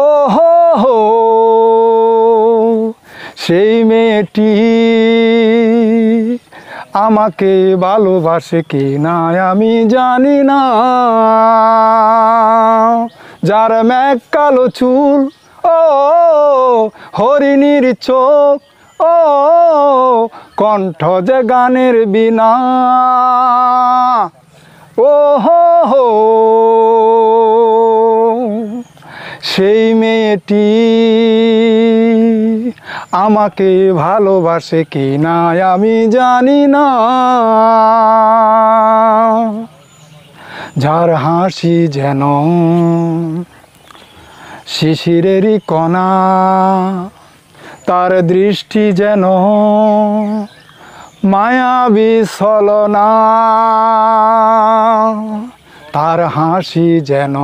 ও হো হো, সেই মেয়েটি আমাকে ভালোবাসে কি না আমি জানি না। যার মেঘ কালো চুল, ও হরিণীর চোখ, ও কণ্ঠ যে গানের বিনা। ও হো হো, সেই মেয়েটি আমাকে ভালোবাসে কি না আমি জানি না। যার হাসি যেন শিশিরেরই কণা, তার দৃষ্টি যেন মায়াবী ছলনা, তার হাসি যেন